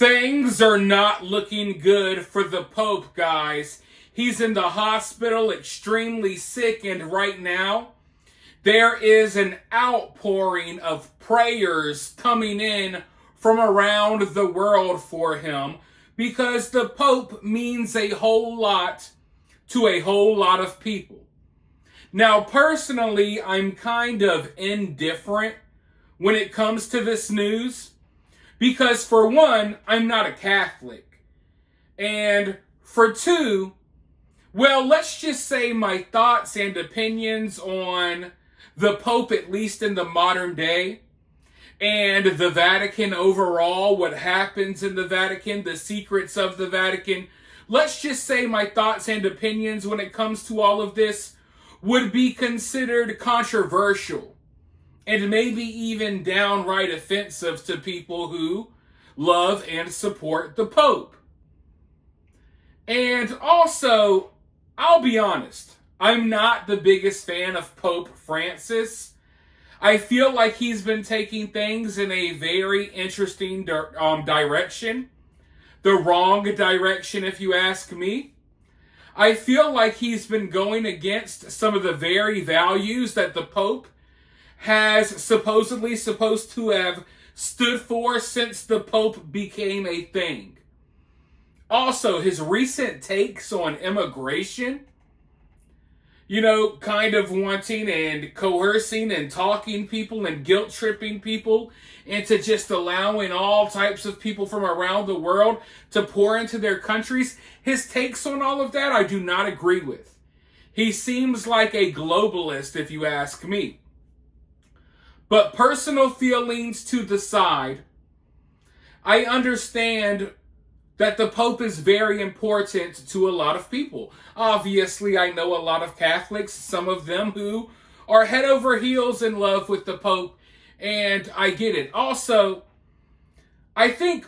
Things are not looking good for the Pope, guys. He's in the hospital, extremely sick, and right now, there is an outpouring of prayers coming in from around the world for him because the Pope means a whole lot to a whole lot of people. Now, personally, I'm kind of indifferent when it comes to this news because, for one, I'm not a Catholic. And for two, well, let's just say my thoughts and opinions on the Pope, at least in the modern day, and the Vatican overall, what happens in the Vatican, the secrets of the Vatican. Let's just say my thoughts and opinions when it comes to all of this would be considered controversial and maybe even downright offensive to people who love and support the Pope. And also, I'll be honest, I'm not the biggest fan of Pope Francis. I feel like he's been taking things in a very interesting direction. The wrong direction, if you ask me. I feel like he's been going against some of the very values that the Pope has supposedly supposed to have stood for since the Pope became a thing. Also, his recent takes on immigration, kind of wanting and coercing and talking people and guilt-tripping people into just allowing all types of people from around the world to pour into their countries. His takes on all of that, I do not agree with. He seems like a globalist, if you ask me. But personal feelings to the side, I understand that the Pope is very important to a lot of people. Obviously, I know a lot of Catholics, some of them who are head over heels in love with the Pope, and I get it. Also, I think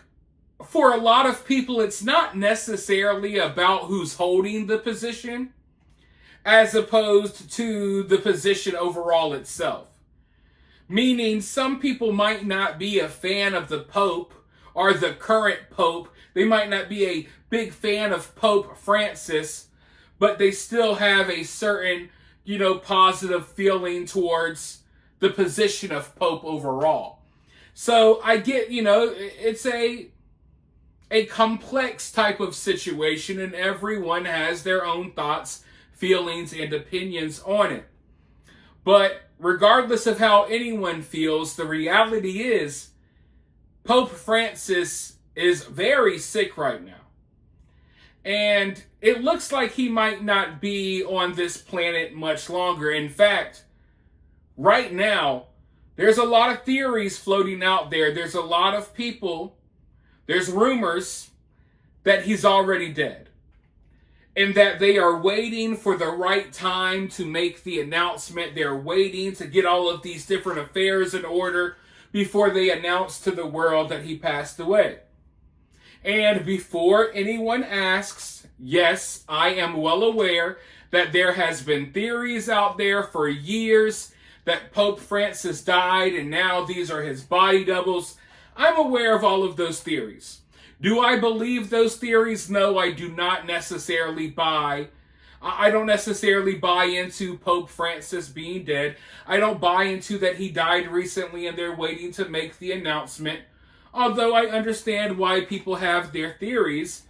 for a lot of people, it's not necessarily about who's holding the position, as opposed to the position overall itself. Meaning, some people might not be a fan of the Pope or the current Pope. They might not be a big fan of Pope Francis, but they still have a certain, positive feeling towards the position of Pope overall. So I get, it's a complex type of situation, and everyone has their own thoughts, feelings, and opinions on it. But regardless of how anyone feels, the reality is Pope Francis is very sick right now. And it looks like he might not be on this planet much longer. In fact, right now, there's a lot of theories floating out there. There's a lot of people, there's rumors that he's already dead. And that they are waiting for the right time to make the announcement. They're waiting to get all of these different affairs in order before they announce to the world that he passed away. And before anyone asks, yes, I am well aware that there has been theories out there for years that Pope Francis died and now these are his body doubles. I'm aware of all of those theories. Do I believe those theories? No, I do not necessarily buy. I don't necessarily buy into Pope Francis being dead. I don't buy into that he died recently and they're waiting to make the announcement. Although I understand why people have their theories,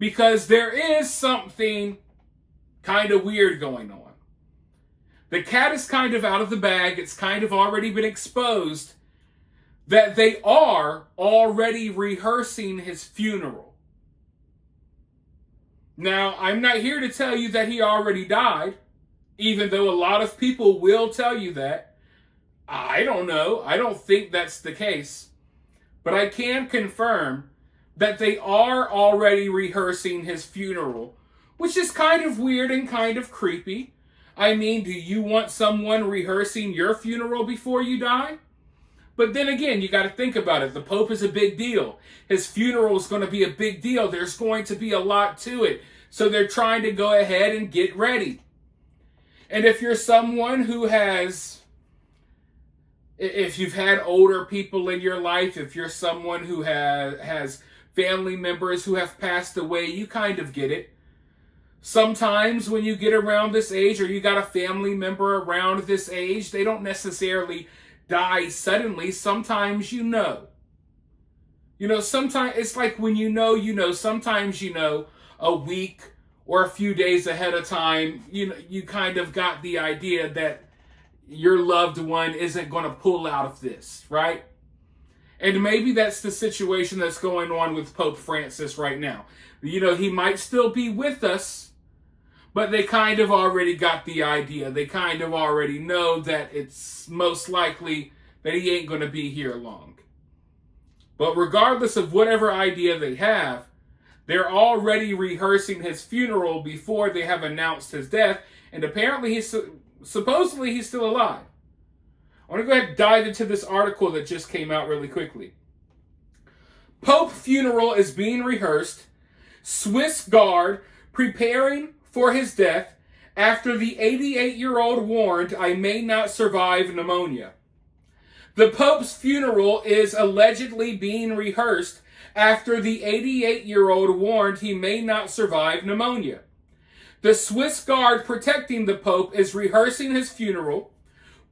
because there is something kind of weird going on. The cat is kind of out of the bag. It's kind of already been exposed that they are already rehearsing his funeral. Now, I'm not here to tell you that he already died, even though a lot of people will tell you that. I don't know. I don't think that's the case. But I can confirm that they are already rehearsing his funeral, which is kind of weird and kind of creepy. I mean, do you want someone rehearsing your funeral before you die? But then again, you got to think about it. The Pope is a big deal. His funeral is going to be a big deal. There's going to be a lot to it. So they're trying to go ahead and get ready. And if you're someone who if you've had older people in your life, if you're someone who has family members who have passed away, you kind of get it. Sometimes when you get around this age, or you got a family member around this age, they don't necessarily die suddenly. Sometimes you know. Sometimes it's like when you know, sometimes a week or a few days ahead of time, you kind of got the idea that your loved one isn't going to pull out of this, right? And maybe that's the situation that's going on with Pope Francis right now. He might still be with us, but they kind of already got the idea. They kind of already know that it's most likely that he ain't going to be here long. But regardless of whatever idea they have, they're already rehearsing his funeral before they have announced his death. And apparently supposedly he's still alive. I want to go ahead and dive into this article that just came out really quickly. Pope funeral is being rehearsed. Swiss guard preparing for his death after the 88-year-old warned, "I may not survive pneumonia." The Pope's funeral is allegedly being rehearsed after the 88-year-old warned he may not survive pneumonia. The Swiss guard protecting the Pope is rehearsing his funeral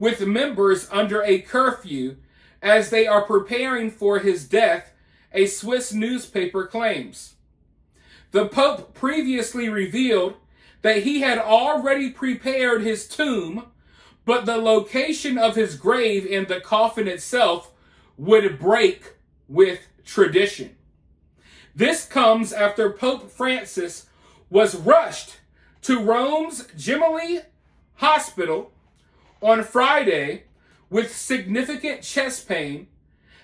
with members under a curfew as they are preparing for his death, a Swiss newspaper claims. The Pope previously revealed that he had already prepared his tomb, but the location of his grave and the coffin itself would break with tradition. This comes after Pope Francis was rushed to Rome's Gemelli Hospital on Friday with significant chest pain,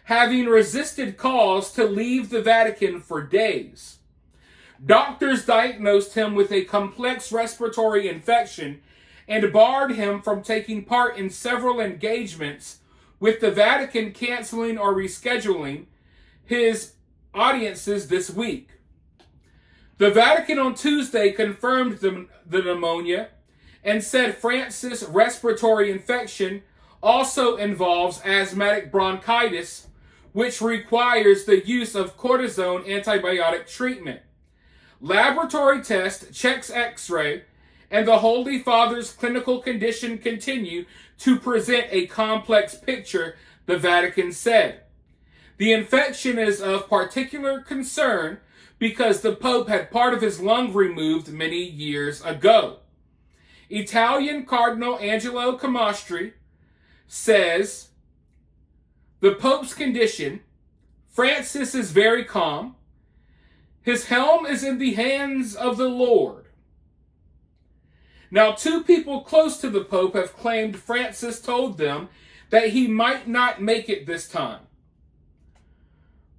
having resisted calls to leave the Vatican for days. Doctors diagnosed him with a complex respiratory infection and barred him from taking part in several engagements, with the Vatican canceling or rescheduling his audiences this week. The Vatican on Tuesday confirmed the pneumonia and said Francis' respiratory infection also involves asthmatic bronchitis, which requires the use of cortisone antibiotic treatment. Laboratory test, checks X-ray, and the Holy Father's clinical condition continue to present a complex picture, the Vatican said. The infection is of particular concern because the Pope had part of his lung removed many years ago. Italian Cardinal Angelo Camastri says, the Pope's condition, Francis is very calm. His helm is in the hands of the Lord. Now, two people close to the Pope have claimed Francis told them that he might not make it this time.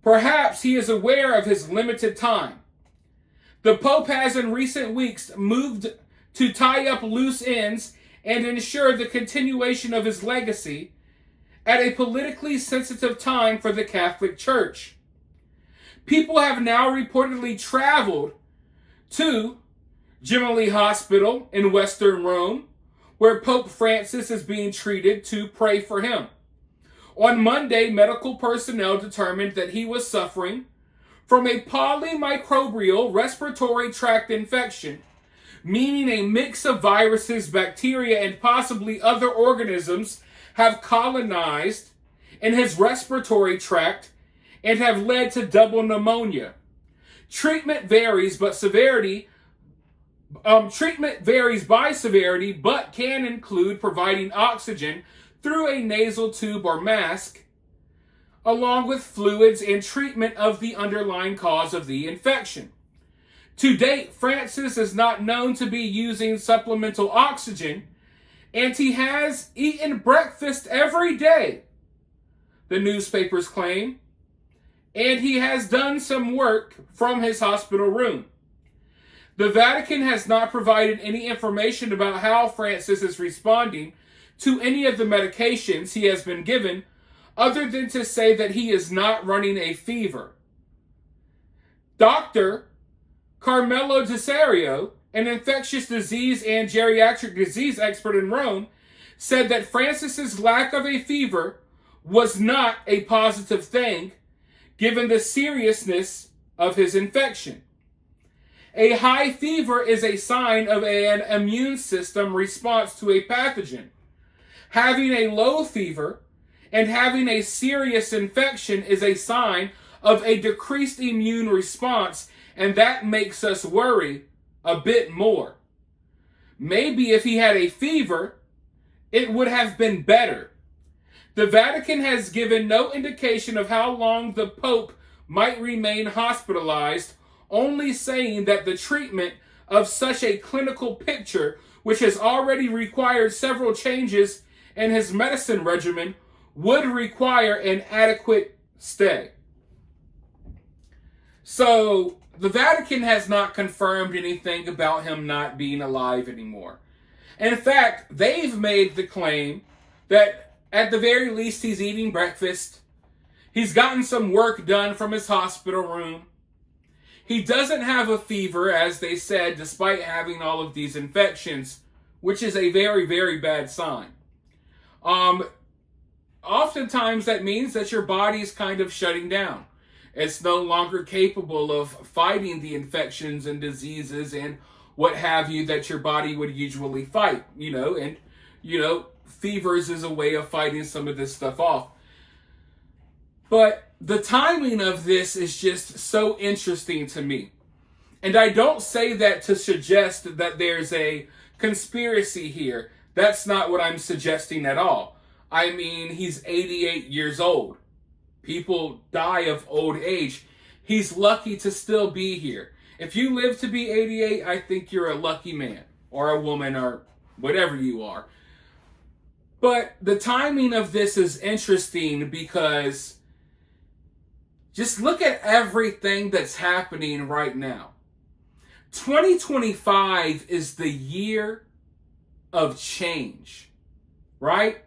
Perhaps he is aware of his limited time. The Pope has in recent weeks moved to tie up loose ends and ensure the continuation of his legacy at a politically sensitive time for the Catholic Church. People have now reportedly traveled to Gemelli Hospital in Western Rome, where Pope Francis is being treated, to pray for him. On Monday, medical personnel determined that he was suffering from a polymicrobial respiratory tract infection, meaning a mix of viruses, bacteria, and possibly other organisms have colonized in his respiratory tract and have led to double pneumonia. Treatment varies by severity, but can include providing oxygen through a nasal tube or mask, along with fluids and treatment of the underlying cause of the infection. To date, Francis is not known to be using supplemental oxygen, and he has eaten breakfast every day, the newspapers claim, and he has done some work from his hospital room. The Vatican has not provided any information about how Francis is responding to any of the medications he has been given, other than to say that he is not running a fever. Dr. Carmelo Desario, an infectious disease and geriatric disease expert in Rome, said that Francis's lack of a fever was not a positive thing, given the seriousness of his infection. A high fever is a sign of an immune system response to a pathogen. Having a low fever and having a serious infection is a sign of a decreased immune response, and that makes us worry a bit more. Maybe if he had a fever, it would have been better. The Vatican has given no indication of how long the Pope might remain hospitalized, only saying that the treatment of such a clinical picture, which has already required several changes in his medicine regimen, would require an adequate stay. So, the Vatican has not confirmed anything about him not being alive anymore. In fact, they've made the claim that at the very least he's eating breakfast. He's gotten some work done from his hospital room. He doesn't have a fever, as they said, despite having all of these infections, which is a very, very bad sign. Oftentimes that means that your body's kind of shutting down. It's no longer capable of fighting the infections and diseases and what have you that your body would usually fight, and fevers is a way of fighting some of this stuff off. But the timing of this is just so interesting to me. And I don't say that to suggest that there's a conspiracy here. That's not what I'm suggesting at all. I mean, he's 88 years old. People die of old age. He's lucky to still be here. If you live to be 88, I think you're a lucky man or a woman or whatever you are. But the timing of this is interesting because just look at everything that's happening right now. 2025 is the year of change, right?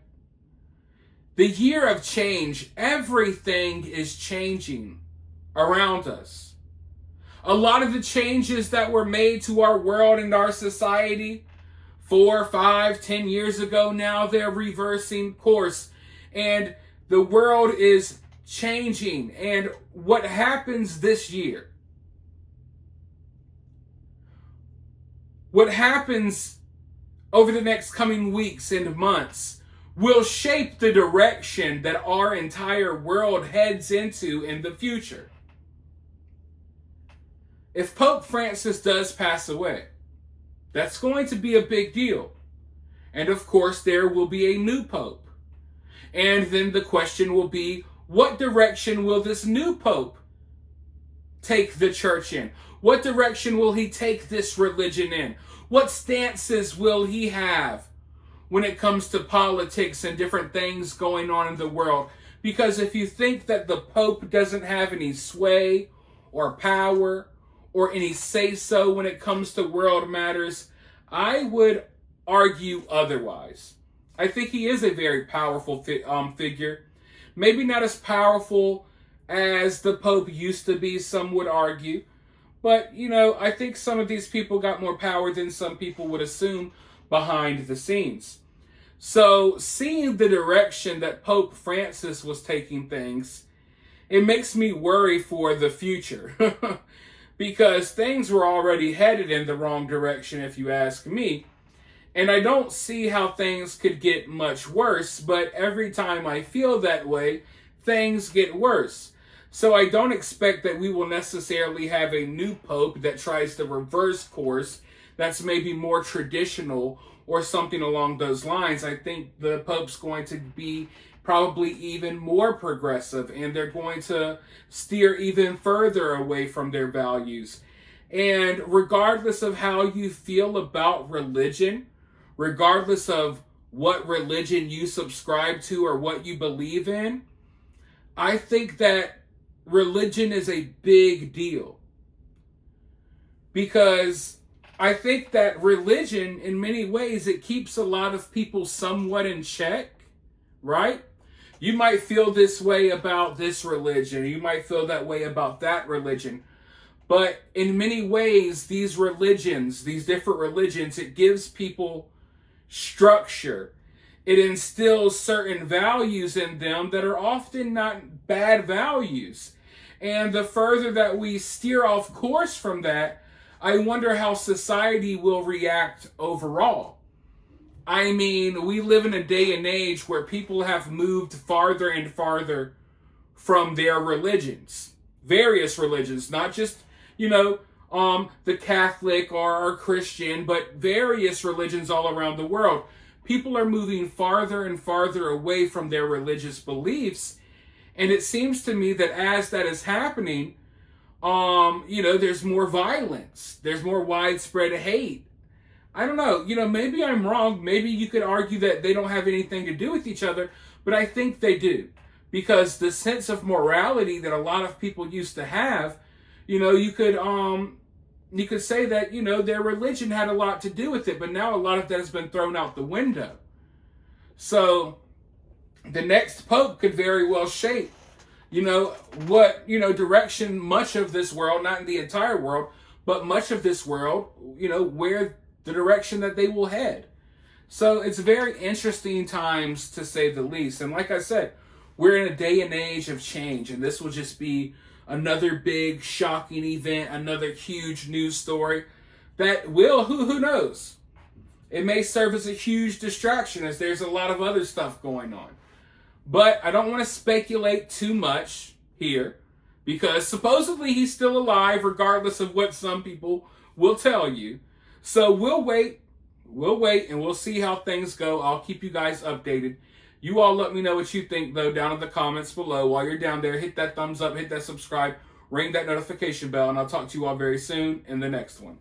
The year of change. Everything is changing around us. A lot of the changes that were made to our world and our society 4, 5, 10 years ago now, they're reversing course. And the world is changing. And what happens this year? What happens over the next coming weeks and months will shape the direction that our entire world heads into in the future. If Pope Francis does pass away, that's going to be a big deal. And of course, there will be a new pope. And then the question will be, what direction will this new pope take the church in? What direction will he take this religion in? What stances will he have when it comes to politics and different things going on in the world? Because if you think that the Pope doesn't have any sway or power or any say-so when it comes to world matters, I would argue otherwise. I think he is a very powerful figure. Maybe not as powerful as the Pope used to be, some would argue. But, I think some of these people got more power than some people would assume behind the scenes. So, seeing the direction that Pope Francis was taking things, it makes me worry for the future. Because things were already headed in the wrong direction, if you ask me. And I don't see how things could get much worse, but every time I feel that way, things get worse. So I don't expect that we will necessarily have a new pope that tries to reverse course that's maybe more traditional or something along those lines. I think the pope's going to be probably even more progressive, and they're going to steer even further away from their values. And regardless of how you feel about religion, regardless of what religion you subscribe to or what you believe in, I think that religion is a big deal. Because I think that religion, in many ways, it keeps a lot of people somewhat in check, right? You might feel this way about this religion. You might feel that way about that religion. But in many ways, these religions, these different religions, it gives people structure. It instills certain values in them that are often not bad values. And the further that we steer off course from that, I wonder how society will react overall. I mean, we live in a day and age where people have moved farther and farther from their religions, various religions, not just, the Catholic or Christian, but various religions all around the world. People are moving farther and farther away from their religious beliefs. And it seems to me that as that is happening, there's more violence. There's more widespread hate. I don't know. Maybe I'm wrong. Maybe you could argue that they don't have anything to do with each other, but I think they do. Because the sense of morality that a lot of people used to have, you could say that, their religion had a lot to do with it, but now a lot of that has been thrown out the window. So the next pope could very well shape, direction much of this world, not in the entire world, but much of this world, where the direction that they will head. So it's very interesting times, to say the least. And like I said, we're in a day and age of change, and this will just be another big, shocking event, another huge news story that will, who knows? It may serve as a huge distraction, as there's a lot of other stuff going on. But I don't want to speculate too much here, because supposedly he's still alive, regardless of what some people will tell you. So we'll wait, and we'll see how things go. I'll keep you guys updated. You all let me know what you think, though, down in the comments below. While you're down there, hit that thumbs up, hit that subscribe, ring that notification bell, and I'll talk to you all very soon in the next one.